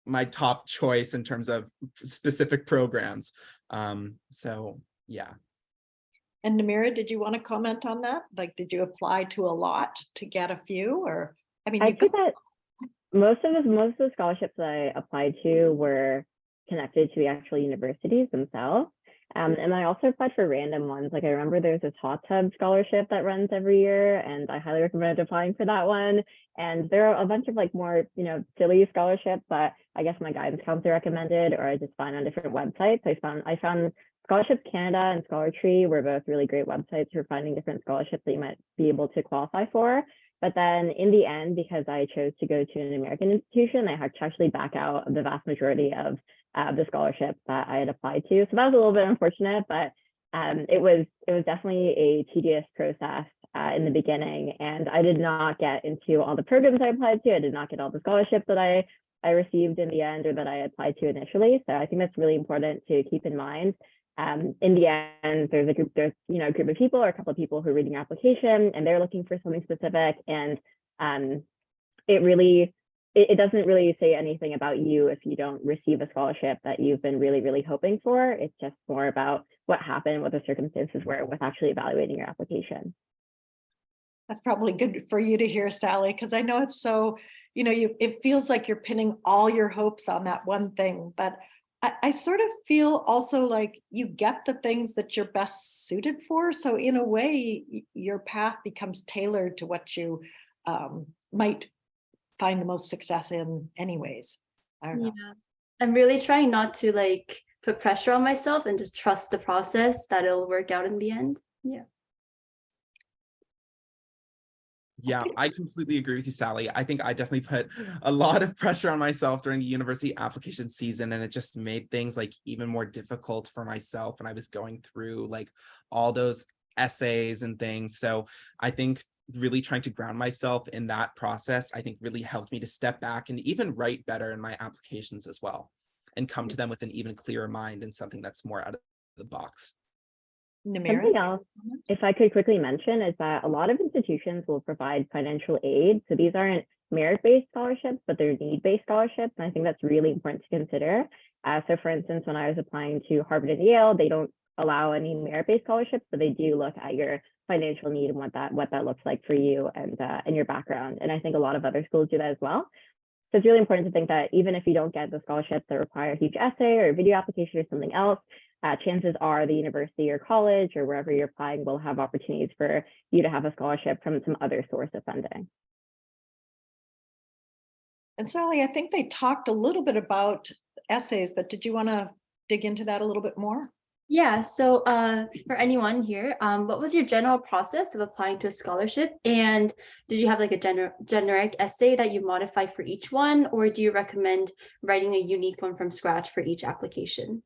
my top choice in terms of specific programs. So yeah. And Namirah, did you want to comment on that? Like, did you apply to a lot to get a few, or I mean, I think that most of the scholarships that I applied to were connected to the actual universities themselves. And I also applied for random ones. Like I remember there's this hot tub scholarship that runs every year, and I highly recommend applying for that one. And there are a bunch of like more, silly scholarships that I guess my guidance counselor recommended, or I just find on different websites. I found Scholarships Canada and ScholarTree were both really great websites for finding different scholarships that you might be able to qualify for. But then in the end, because I chose to go to an American institution, I had to actually back out of the vast majority of the scholarships that I had applied to. So that was a little bit unfortunate, but it was definitely a tedious process in the beginning. And I did not get into all the programs I applied to. I did not get all the scholarships that I received in the end, or that I applied to initially. So I think that's really important to keep in mind. In the end, there's a group of people, or a couple of people who are reading your application, and they're looking for something specific. And it doesn't really say anything about you if you don't receive a scholarship that you've been really, really hoping for. It's just more about what happened, what the circumstances were with actually evaluating your application. That's probably good for you to hear, Sally, because I know it's so, it feels like you're pinning all your hopes on that one thing. But I sort of feel also like you get the things that you're best suited for. So in a way, your path becomes tailored to what you might find the most success in anyways. I don't know. Yeah. I'm really trying not to like put pressure on myself and just trust the process that it'll work out in the end. Yeah. Yeah, I completely agree with you, Sally. I think I definitely put a lot of pressure on myself during the university application season, and it just made things like even more difficult for myself when I was going through like all those essays and things. So I think really trying to ground myself in that process, I think really helped me to step back and even write better in my applications as well, and come to them with an even clearer mind and something that's more out of the box. Namirah? Something else, if I could quickly mention, is that a lot of institutions will provide financial aid. So these aren't merit-based scholarships, but they're need-based scholarships. And I think that's really important to consider. So for instance, when I was applying to Harvard and Yale, they don't allow any merit-based scholarships, but they do look at your financial need and what that looks like for you and your background. And I think a lot of other schools do that as well. So it's really important to think that even if you don't get the scholarships that require a huge essay or a video application or something else, chances are the university or college or wherever you're applying will have opportunities for you to have a scholarship from some other source of funding. And Sally, I think they talked a little bit about essays, but did you want to dig into that a little bit more? Yeah, so for anyone here, what was your general process of applying to a scholarship? And did you have like a generic essay that you modify for each one, or do you recommend writing a unique one from scratch for each application?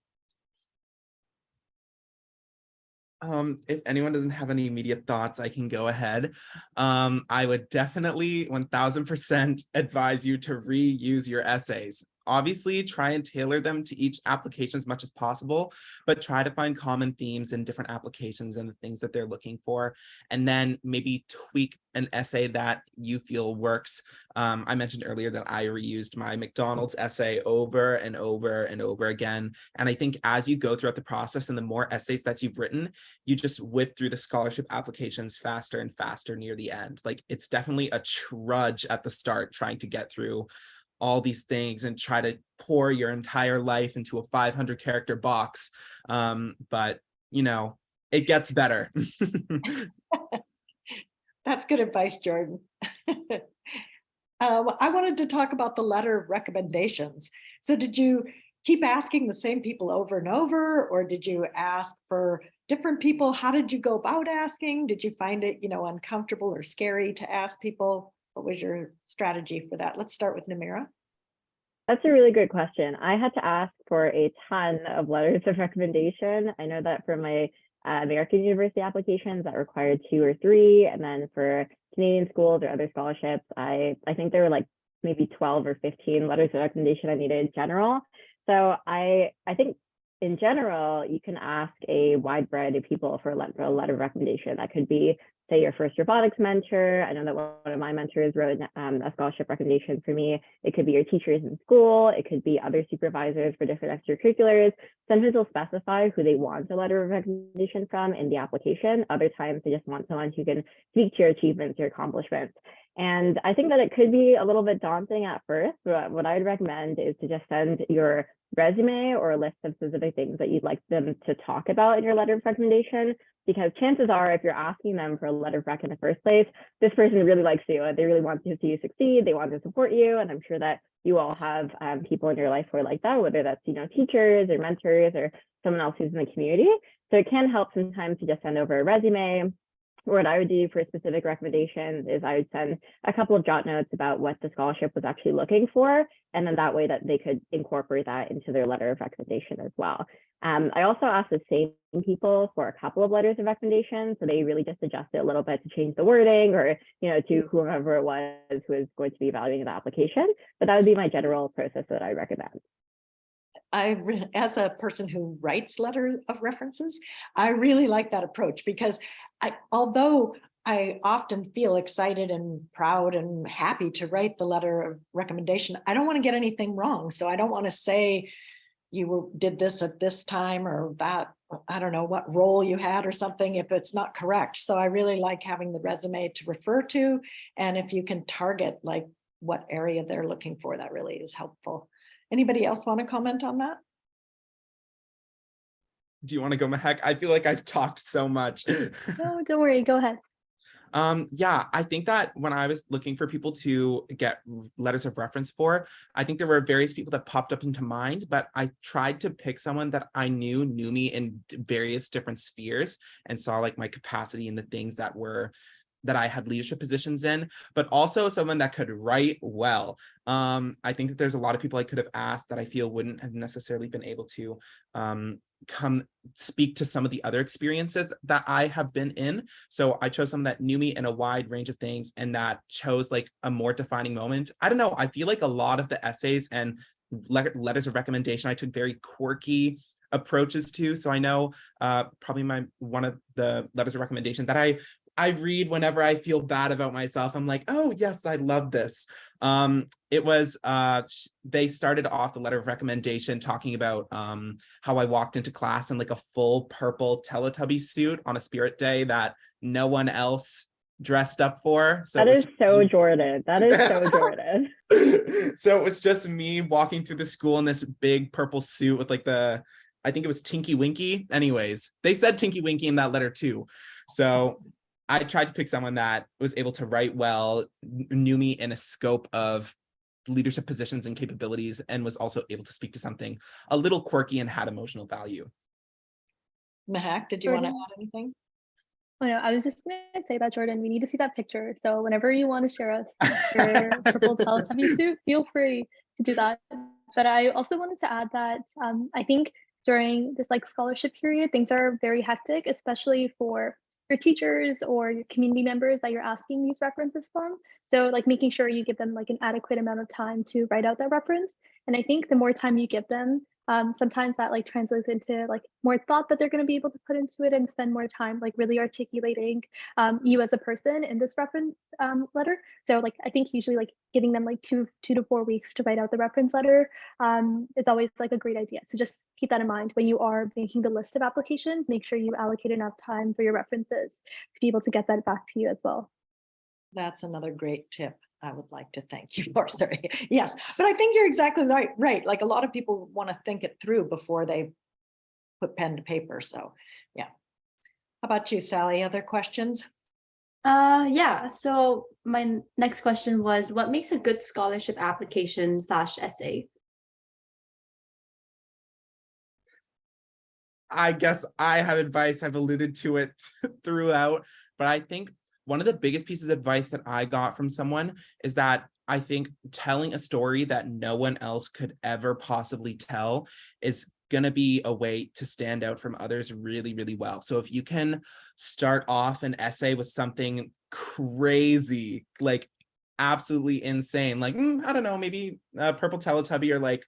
If anyone doesn't have any immediate thoughts, I can go ahead. I would definitely 1000% advise you to reuse your essays. Obviously, try and tailor them to each application as much as possible, but try to find common themes in different applications and the things that they're looking for, and then maybe tweak an essay that you feel works. I mentioned earlier that I reused my McDonald's essay over and over and over again. And I think as you go throughout the process and the more essays that you've written, you just whip through the scholarship applications faster and faster near the end. Like, it's definitely a trudge at the start trying to get through all these things and try to pour your entire life into a 500 character box. But you know, it gets better. That's good advice, Jordan. I wanted to talk about the letter of recommendations. So did you keep asking the same people over and over, or did you ask for different people? How did you go about asking? Did you find it, uncomfortable or scary to ask people? What was your strategy for that? Let's start with Namirah. That's a really good question. I had to ask for a ton of letters of recommendation. I know that for my American university applications that required 2 or 3, and then for Canadian schools or other scholarships, I think there were like maybe 12 or 15 letters of recommendation I needed in general. So I think in general, you can ask a wide variety of people for a letter of recommendation. That could be, say, your first robotics mentor. I know that one of my mentors wrote a scholarship recommendation for me. It could be your teachers in school. It could be other supervisors for different extracurriculars. Sometimes they'll specify who they want a letter of recommendation from in the application. Other times they just want someone who can speak to your achievements, your accomplishments. And I think that it could be a little bit daunting at first, but what I'd recommend is to just send your resume or a list of specific things that you'd like them to talk about in your letter of recommendation, because chances are if you're asking them for a letter of rec in the first place, this person really likes you and they really want to see you succeed. They want to support you. And I'm sure that you all have people in your life who are like that, whether that's, teachers or mentors or someone else who's in the community. So it can help sometimes to just send over a resume. What I would do for specific recommendations is I would send a couple of jot notes about what the scholarship was actually looking for, and then that way that they could incorporate that into their letter of recommendation as well. I also asked the same people for a couple of letters of recommendation, so they really just adjust it a little bit to change the wording or, to whoever it was who is going to be evaluating the application. But that would be my general process that I recommend. As a person who writes letters of references, I really like that approach, because although I often feel excited and proud and happy to write the letter of recommendation, I don't want to get anything wrong. So I don't want to say you did this at this time or that, I don't know what role you had or something if it's not correct. So I really like having the resume to refer to. And if you can target like what area they're looking for, that really is helpful. Anybody else want to comment on that? Do you want to go, Mehak? I feel like I've talked so much. No, don't worry, go ahead. Yeah, I think that when I was looking for people to get letters of reference for, I think there were various people that popped up into mind, but I tried to pick someone that I knew me in various different spheres and saw like my capacity in the things that were that I had leadership positions in, but also someone that could write well. I think that there's a lot of people I could have asked that I feel wouldn't have necessarily been able to come speak to some of the other experiences that I have been in. So I chose someone that knew me in a wide range of things and that chose like a more defining moment. I don't know. I feel like a lot of the essays and letters of recommendation I took very quirky approaches to. So I know probably one of the letters of recommendation that I read whenever I feel bad about myself. I'm like, oh yes, I love this. It was they started off the letter of recommendation talking about how I walked into class in like a full purple Teletubby suit on a spirit day that no one else dressed up for. So that is so Jordan. That is so Jordan. So it was just me walking through the school in this big purple suit with like I think it was Tinky Winky. Anyways, they said Tinky Winky in that letter too. So I tried to pick someone that was able to write well, knew me in a scope of leadership positions and capabilities, and was also able to speak to something a little quirky and had emotional value. Mehak, did you want to add anything? Oh no, I was just going to say that, Jordan, we need to see that picture. So whenever you want to share us your purple Teletubby suit, feel free to do that. But I also wanted to add that I think during this like scholarship period, things are very hectic, especially for your teachers or your community members that you're asking these references from. So like making sure you give them like an adequate amount of time to write out that reference. And I think the more time you give them, sometimes that like translates into like more thought that they're going to be able to put into it and spend more time like really articulating you as a person in this reference letter. So like I think usually like giving them like two to 4 weeks to write out the reference letter is always like a great idea. So just keep that in mind when you are making the list of applications. Make sure you allocate enough time for your references to be able to get that back to you as well. That's another great tip I would like to thank you for. Sorry. Yes, but I think you're exactly right. Like a lot of people want to think it through before they put pen to paper. So yeah. How about you, Sally? Other questions? Yeah. So my next question was, what makes a good scholarship application / essay? I guess I have advice. I've alluded to it throughout, but I think one of the biggest pieces of advice that I got from someone is that I think telling a story that no one else could ever possibly tell is going to be a way to stand out from others really, really well. So if you can start off an essay with something crazy, like absolutely insane, like, I don't know, maybe a purple Teletubby or like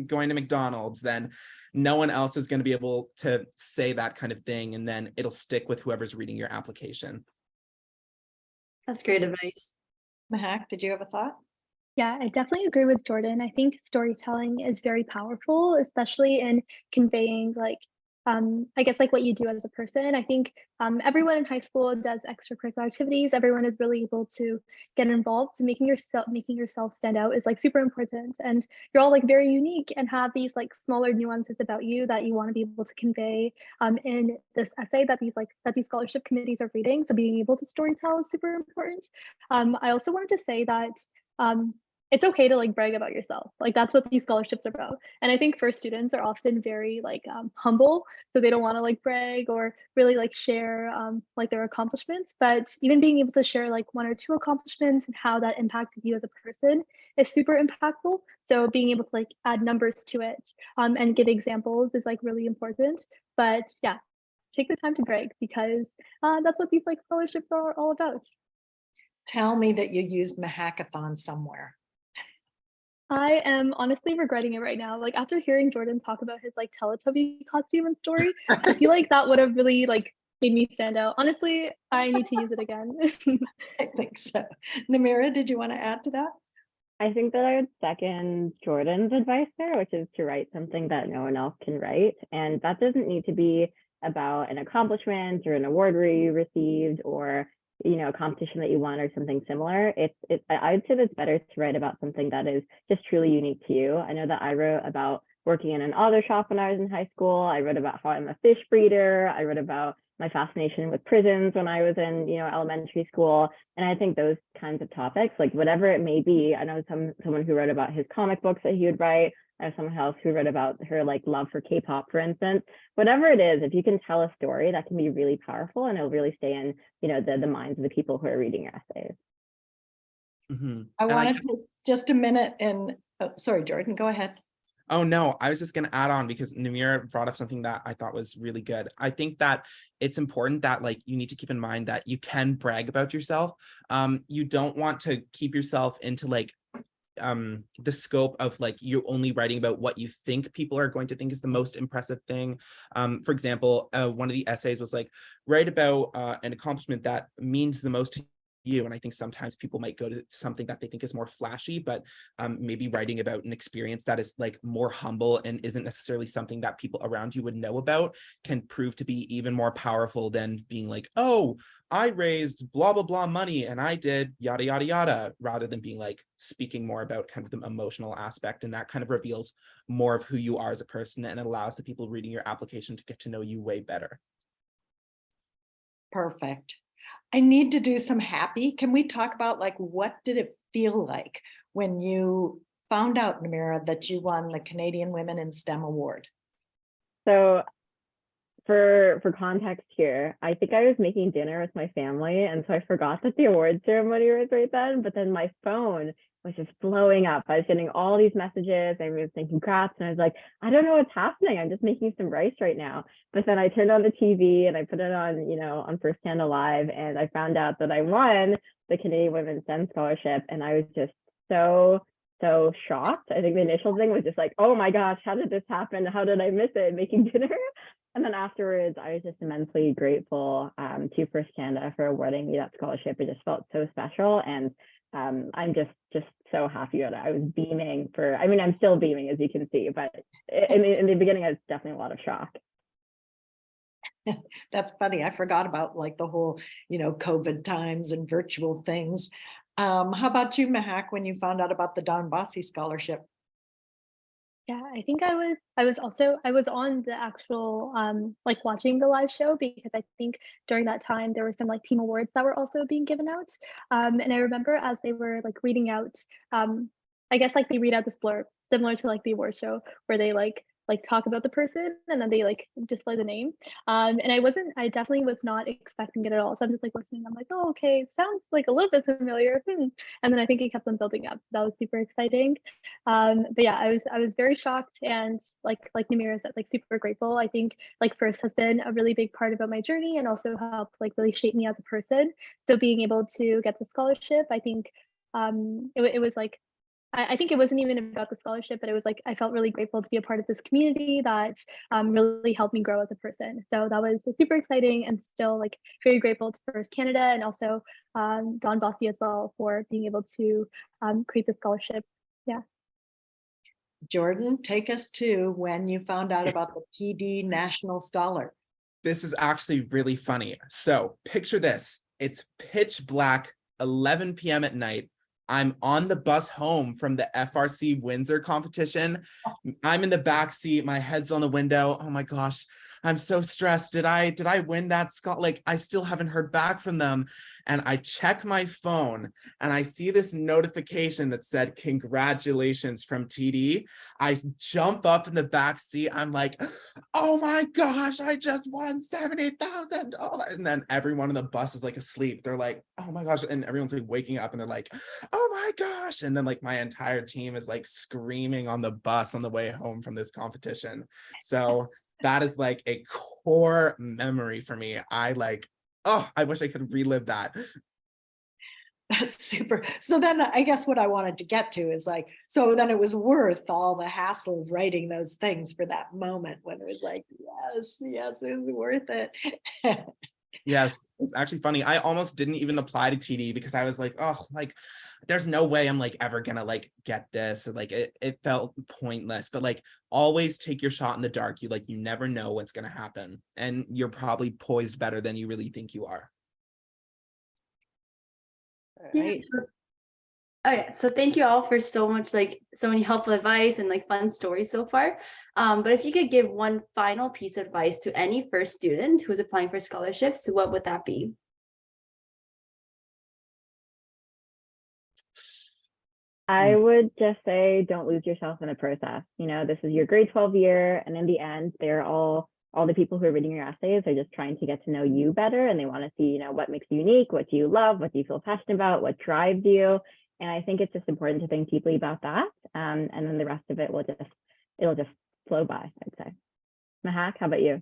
going to McDonald's, then no one else is going to be able to say that kind of thing. And then it'll stick with whoever's reading your application. That's great advice. Mehak, did you have a thought? Yeah, I definitely agree with Jordan. I think storytelling is very powerful, especially in conveying like, I guess like what you do as a person. I think everyone in high school does extracurricular activities. Everyone is really able to get involved. So making yourself stand out is like super important. And you're all like very unique and have these like smaller nuances about you that you want to be able to convey in this essay that these scholarship committees are reading. So being able to storytell is super important. I also wanted to say that it's okay to like brag about yourself. Like that's what these scholarships are about. And I think first students are often very like humble, so they don't want to like brag or really like share like their accomplishments. But even being able to share like 1 or 2 accomplishments and how that impacted you as a person is super impactful. So being able to like add numbers to it and give examples is like really important. But yeah, take the time to brag because that's what these like scholarships are all about. Tell me that you used Mehakathon somewhere. I am honestly regretting it right now. Like after hearing Jordan talk about his like Teletubby costume and story, I feel like that would have really like made me stand out. Honestly, I need to use it again. I think so. Namirah, did you want to add to that? I think that I would second Jordan's advice there, which is to write something that no one else can write. And that doesn't need to be about an accomplishment or an award you received or a competition that you won or something similar. I'd say that it's better to write about something that is just truly unique to you. I know that I wrote about working in an auto shop when I was in high school. I wrote about how I'm a fish breeder. I wrote about my fascination with prisons when I was in, elementary school. And I think those kinds of topics, like whatever it may be, I know someone who wrote about his comic books that he would write. I have someone else who wrote about her love for K-pop, for instance. Whatever it is, if you can tell a story, that can be really powerful, and it'll really stay in, the minds of the people who are reading your essays. I wanted to just a minute and sorry, Jordan, go ahead. Oh, no, I was just going to add on because Namirah brought up something that I thought was really good. I think that it's important that you need to keep in mind that you can brag about yourself. You don't want to keep yourself into the scope of you only writing about what you think people are going to think is the most impressive thing. For example, one of the essays was write about an accomplishment that means the most to you. And I think sometimes people might go to something that they think is more flashy, but maybe writing about an experience that is more humble and isn't necessarily something that people around you would know about can prove to be even more powerful than being oh, I raised blah, blah, blah money and I did yada, yada, yada, rather than being speaking more about kind of the emotional aspect. And that kind of reveals more of who you are as a person and allows the people reading your application to get to know you way better. Perfect. I need to do some happy. Can we talk about what did it feel like when you found out, Namirah, that you won the Canadian Women in STEM Award? So for context here, I think I was making dinner with my family, and so I forgot that the award ceremony was right then, but then my phone was just blowing up. I was getting all these messages. I was saying congrats, and I was like, I don't know what's happening. I'm just making some rice right now. But then I turned on the TV and I put it on, on First Canada Live, and I found out that I won the Canadian Women's STEM Scholarship, and I was just so shocked. I think the initial thing was just oh my gosh, how did this happen? How did I miss it making dinner? And then afterwards, I was just immensely grateful to First Canada for awarding me that scholarship. It just felt so special, and I'm just so happy about it. I was beaming I'm still beaming, as you can see, but in the beginning, I was definitely a lot of shock. That's funny. I forgot about the whole, COVID times and virtual things. How about you, Mehak, when you found out about the Don Bossie scholarship? Yeah, I think I was on the actual watching the live show, because I think during that time there were some team awards that were also being given out. And I remember as they were reading out, I guess they read out this blurb similar to the award show, where they talk about the person and then they display the name. And I definitely was not expecting it at all. So I'm just listening. I'm oh, okay, sounds a little bit familiar. And then I think it kept on building up. So that was super exciting. But yeah, I was very shocked, and like Namirah said, super grateful. I think FIRST has been a really big part about my journey and also helped really shape me as a person. So being able to get the scholarship, I think it was I think it wasn't even about the scholarship, but it was I felt really grateful to be a part of this community that really helped me grow as a person. So that was super exciting, and still very grateful to First Canada and also Don Bossie as well for being able to create the scholarship. Yeah. Jordan, take us to when you found out about the TD National Scholar. This is actually really funny. So picture this. It's pitch black, 11 p.m. at night. I'm on the bus home from the FRC Windsor competition. I'm in the back seat. My head's on the window. Oh my gosh, I'm so stressed. Did I win that I still haven't heard back from them. And I check my phone and I see this notification that said, congratulations from TD. I jump up in the back seat. I'm oh my gosh, I just won $70,000. And then everyone on the bus is asleep. They're oh my gosh. And everyone's waking up and they're oh my gosh. And then my entire team is screaming on the bus on the way home from this competition. So that is a core memory for me. Oh, I wish I could relive that. That's super. So then I guess what I wanted to get to is so then it was worth all the hassle of writing those things for that moment when it was yes, it was worth it. Yes, it's actually funny. I almost didn't even apply to TD because I was oh, there's no way I'm ever gonna get this. It felt pointless, but always take your shot in the dark. You never know what's gonna happen, and you're probably poised better than you really think you are. Yeah. Okay, so thank you all for so much, like so many helpful advice and like fun stories so far. But if you could give one final piece of advice to any first student who's applying for scholarships, what would that be? I would just say don't lose yourself in the process. You know, this is your grade 12 year, and in the end, they're all the people who are reading your essays are just trying to get to know you better, and they want to see, you know, what makes you unique, what do you love, what do you feel passionate about, what drives you. And I think it's just important to think deeply about that. And then the rest of it it'll just flow by, I'd say. Mehak, how about you?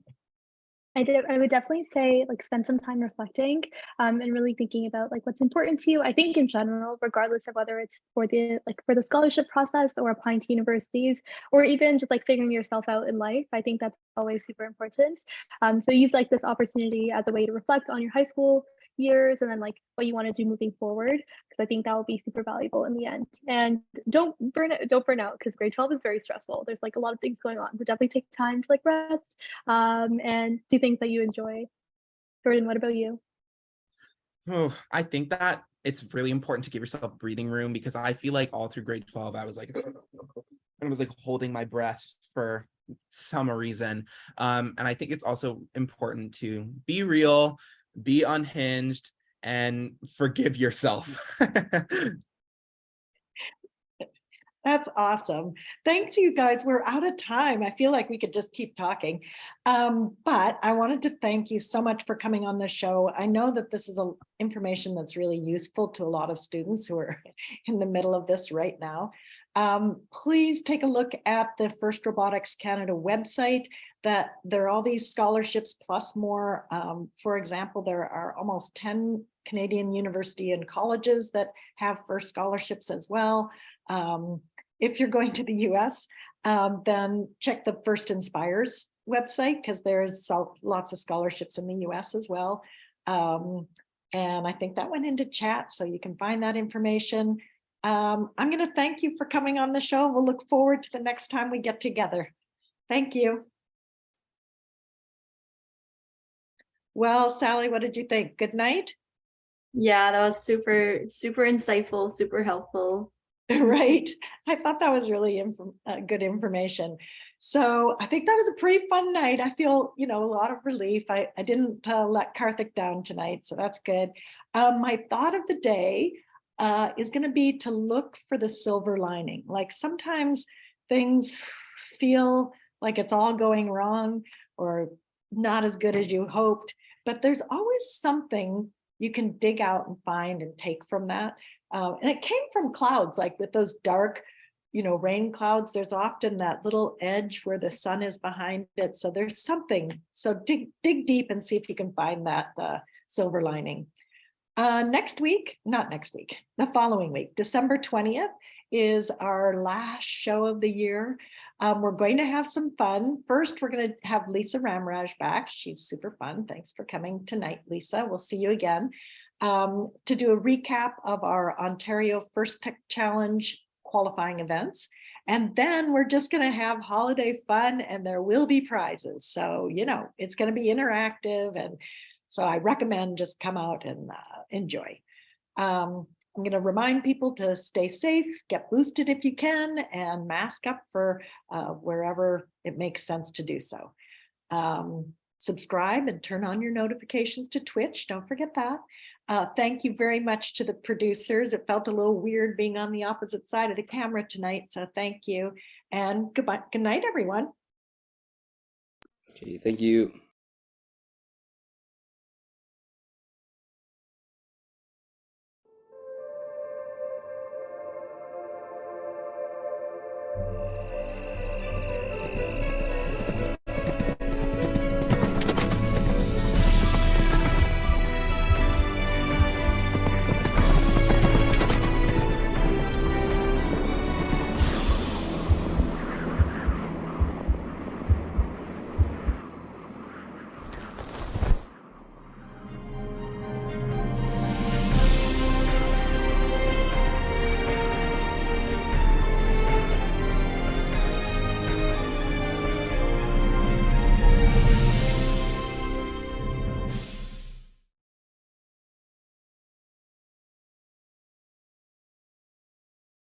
I would definitely say like spend some time reflecting and really thinking about like what's important to you. I think in general, regardless of whether it's for the scholarship process or applying to universities or even just like figuring yourself out in life, I think that's always super important. So use like this opportunity as a way to reflect on your high school years and then like what you want to do moving forward, because I think that will be super valuable in the end. And don't burn out because grade 12 is very stressful. There's like a lot of things going on, so definitely take time to like rest and do things that you enjoy. Jordan, what about you? Oh, I think that it's really important to give yourself breathing room, because I feel like all through grade 12 I was like holding my breath for some reason. And I think it's also important to be real, be unhinged, and forgive yourself. That's awesome. Thanks, you guys. We're out of time. I feel like we could just keep talking. But I wanted to thank you so much for coming on the show. I know that this is information that's really useful to a lot of students who are in the middle of this right now. Please take a look at the First Robotics Canada website. That there are all these scholarships plus more. For example, there are almost 10 Canadian university and colleges that have FIRST scholarships as well. If you're going to the US, then check the First Inspires website, because there's lots of scholarships in the US as well. And I think that went into chat, so you can find that information. I'm going to thank you for coming on the show. We'll look forward to the next time we get together. Thank you. Well, Sally, what did you think? Good night? Yeah, that was super, super insightful, super helpful. Right. I thought that was really good information. So I think that was a pretty fun night. I feel, a lot of relief. I didn't let Karthik down tonight, so that's good. My thought of the day is going to be to look for the silver lining. Like sometimes things feel like it's all going wrong or not as good as you hoped, but there's always something you can dig out and find and take from that. And it came from clouds, like with those dark, rain clouds, there's often that little edge where the sun is behind it. So there's something. So dig deep and see if you can find that silver lining. The following week, December 20th is our last show of the year. We're going to have some fun. First, we're going to have Lisa Ramraj back. She's super fun. Thanks for coming tonight, Lisa. We'll see you again to do a recap of our Ontario First Tech Challenge qualifying events. And then we're just going to have holiday fun, and there will be prizes. So, it's going to be interactive. And so I recommend just come out and enjoy. I'm going to remind people to stay safe, get boosted if you can, and mask up for wherever it makes sense to do so. Subscribe and turn on your notifications to Twitch. Don't forget that. Thank you very much to the producers. It felt a little weird being on the opposite side of the camera tonight, so thank you. And goodbye. Good night, everyone. Okay, thank you.